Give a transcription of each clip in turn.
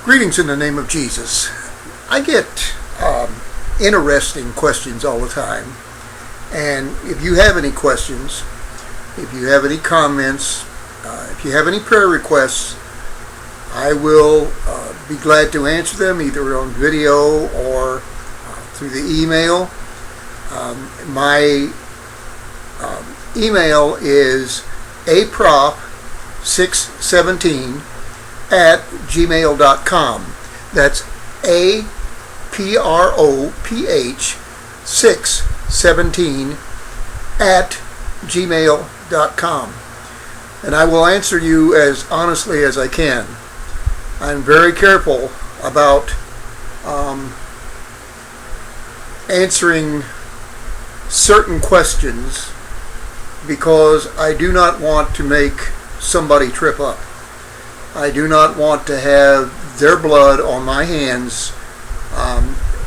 Greetings in the name of Jesus. I get interesting questions all the time. And if you have any questions, if you have any comments, if you have any prayer requests, I will be glad to answer them either on video or through the email. My email is aproph617@gmail.com. That's aproph617@gmail.com. And I will answer you as honestly as I can. I'm very careful about answering certain questions because I do not want to make somebody trip up. I do not want to have their blood on my hands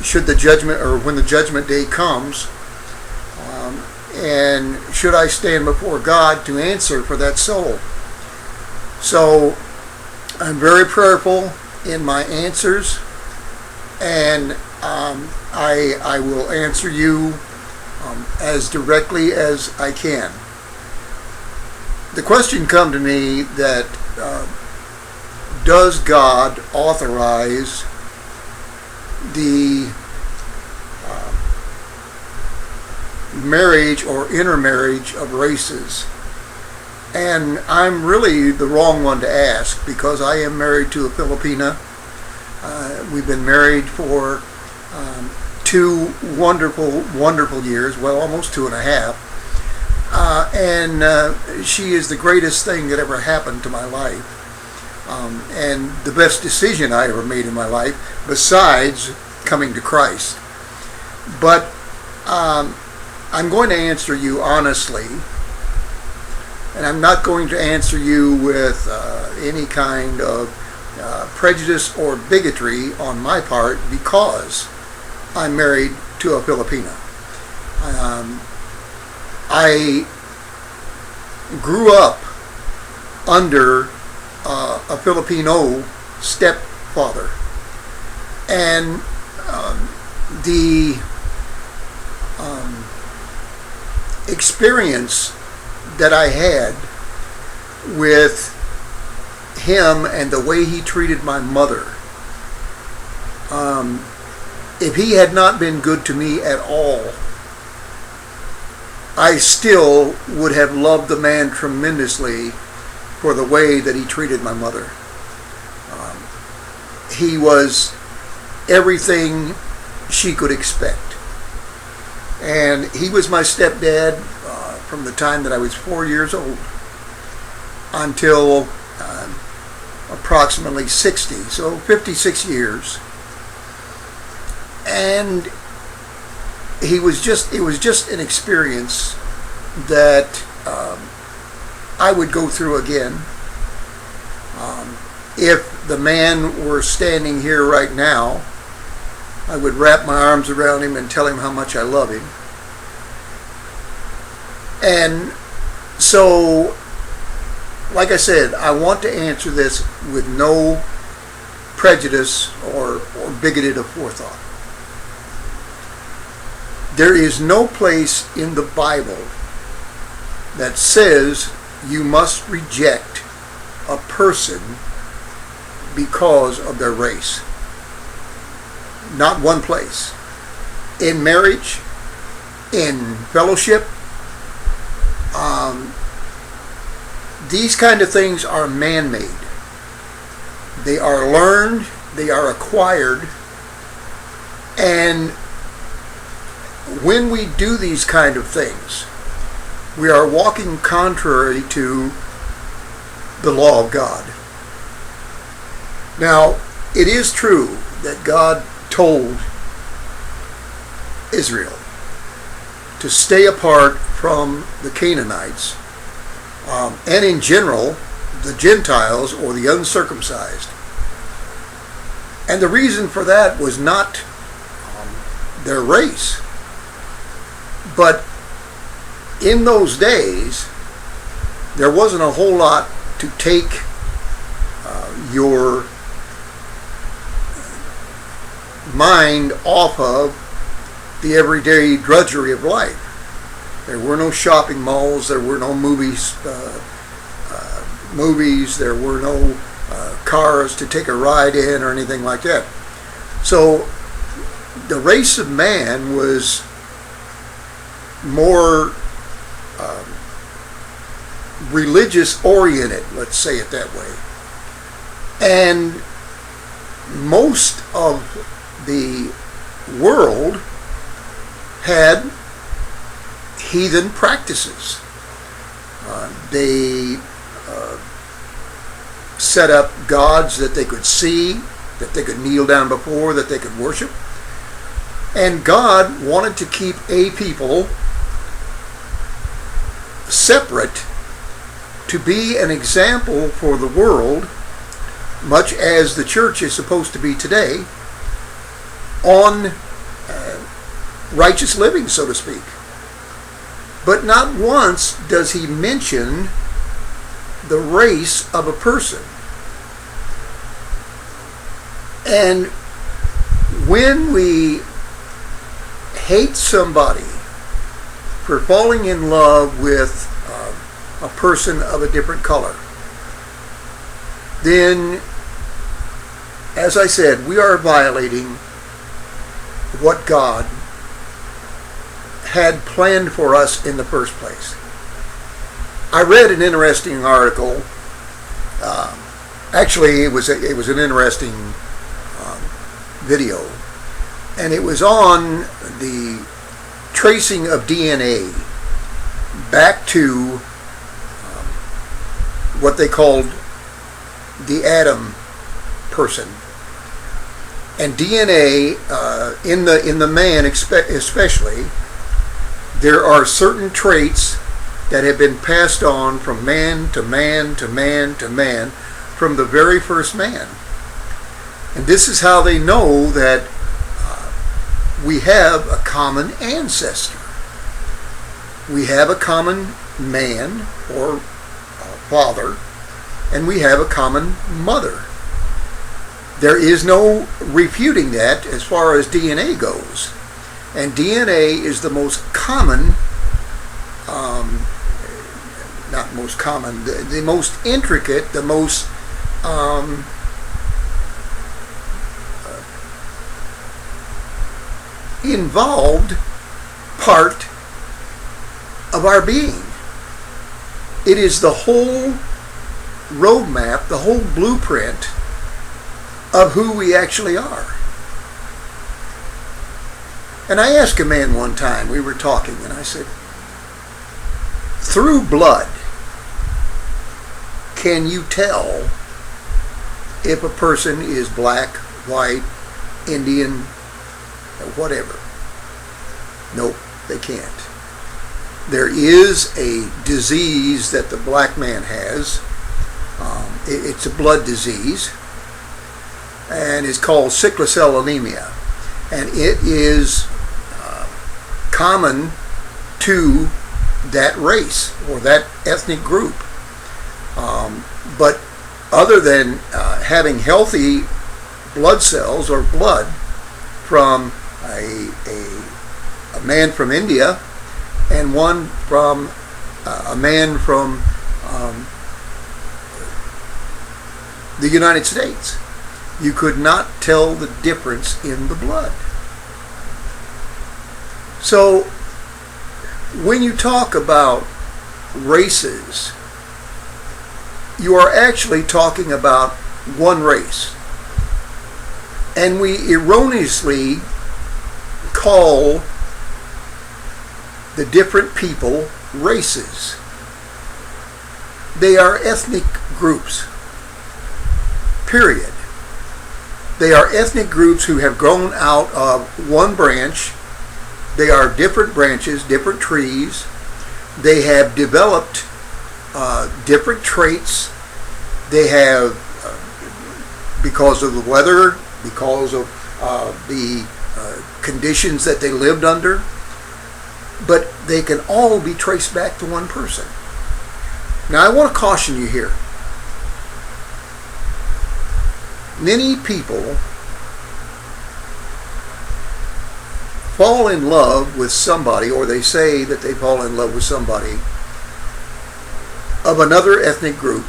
should the judgment, or when the judgment day comes, and should I stand before God to answer for that soul. So I'm very prayerful in my answers, and I will answer you as directly as I can. The question come to me that does God authorize the marriage or intermarriage of races? And I'm really the wrong one to ask because I am married to a Filipina. We've been married for 2 wonderful years, well, almost 2.5. And she is the greatest thing that ever happened to my life. And the best decision I ever made in my life, besides coming to Christ. But I'm going to answer you honestly, and I'm not going to answer you with any kind of prejudice or bigotry on my part because I'm married to a Filipina. I grew up under a Filipino stepfather, and the experience that I had with him and the way he treated my mother, if he had not been good to me at all, I still would have loved the man tremendously for the way that he treated my mother. He was everything she could expect. And he was my stepdad from the time that I was 4 years old until approximately 60, so 56 years. And it was just an experience that I would go through again. If the man were standing here right now, I would wrap my arms around him and tell him how much I love him. And so, like I said, I want to answer this with no prejudice or bigoted forethought. There is no place in the Bible that says you must reject a person because of their race. Not one place. In marriage, in fellowship, these kind of things are man-made. They are learned, they are acquired, and when we do these kind of things, we are walking contrary to the law of God. Now, it is true that God told Israel to stay apart from the Canaanites, and in general, the Gentiles or the uncircumcised. And the reason for that was not their race, but in those days, there wasn't a whole lot to take your mind off of the everyday drudgery of life. There were no shopping malls, there were no movies, there were no cars to take a ride in or anything like that. So the race of man was more religious oriented, let's say it that way. And most of the world had heathen practices. They set up gods that they could see, that they could kneel down before, that they could worship. And God wanted to keep a people separate to be an example for the world, much as the church is supposed to be today, on righteous living, so to speak. But not once does he mention the race of a person. And when we hate somebody for falling in love with a person of a different color, then, as I said, we are violating what God had planned for us in the first place. I read an interesting article. Actually, it was an interesting video, and it was on the tracing of DNA back to what they called the Adam person. And DNA in the man especially, there are certain traits that have been passed on from man to man to man to man from the very first man. And this is how they know that we have a common ancestor. We have a common man or father, and we have a common mother. There is no refuting that as far as DNA goes. And DNA is the most common, not most common, the most intricate, the most involved part of our being. It is the whole roadmap, the whole blueprint of who we actually are. And I asked a man one time, we were talking, and I said, through blood, can you tell if a person is black, white, Indian, whatever? Nope, they can't. There is a disease that the black man has. It's a blood disease, and it's called sickle cell anemia. And it is common to that race or that ethnic group. But other than having healthy blood cells or blood from a man from India and one from a man from the United States, you could not tell the difference in the blood. So when you talk about races, you are actually talking about one race. And we erroneously call the different people races. They are ethnic groups, period. They are ethnic groups who have grown out of one branch. They are different branches, different trees. They have developed different traits. They have, because of the weather, because of the conditions that they lived under, but they can all be traced back to one person. Now, I want to caution you here. Many people fall in love with somebody, or they say that they fall in love with somebody of another ethnic group,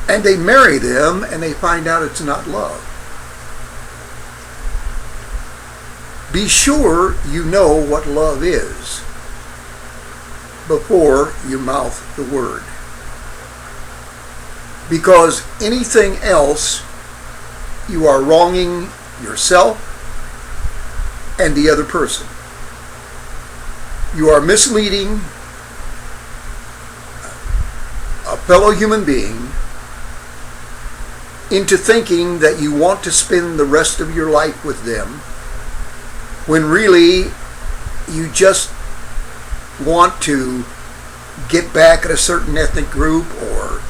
and they marry them and they find out it's not love, be sure you know what love is before you mouth the word. Because anything else, you are wronging yourself and the other person. You are misleading a fellow human being into thinking that you want to spend the rest of your life with them, when really you just want to get back at a certain ethnic group, or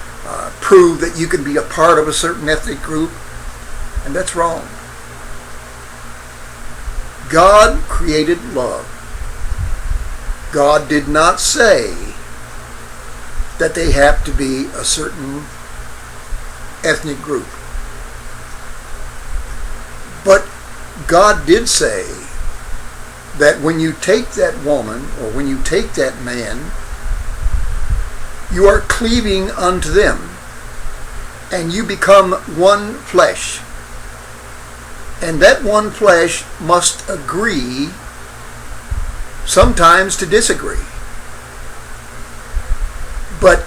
prove that you can be a part of a certain ethnic group, and that's wrong. God created love. God did not say that they have to be a certain ethnic group. But God did say that when you take that woman, or when you take that man, you are cleaving unto them, and you become one flesh. And that one flesh must agree sometimes to disagree. But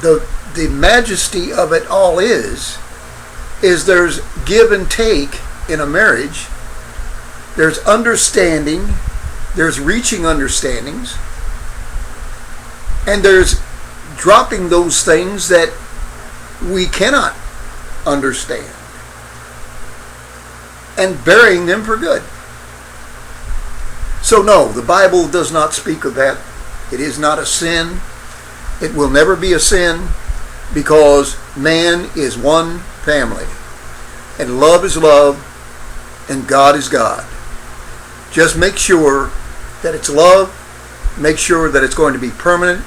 the majesty of it all is there's give and take in a marriage. There's understanding, there's reaching understandings, and there's dropping those things that we cannot understand and burying them for good. So no, the Bible does not speak of that. It is not a sin. It will never be a sin, because man is one family, and love is love, and God is God. Just make sure that it's love. Make sure that it's going to be permanent.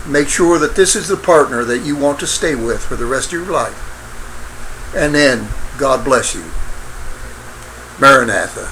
Make sure that this is the partner that you want to stay with for the rest of your life. And then, God bless you. Maranatha.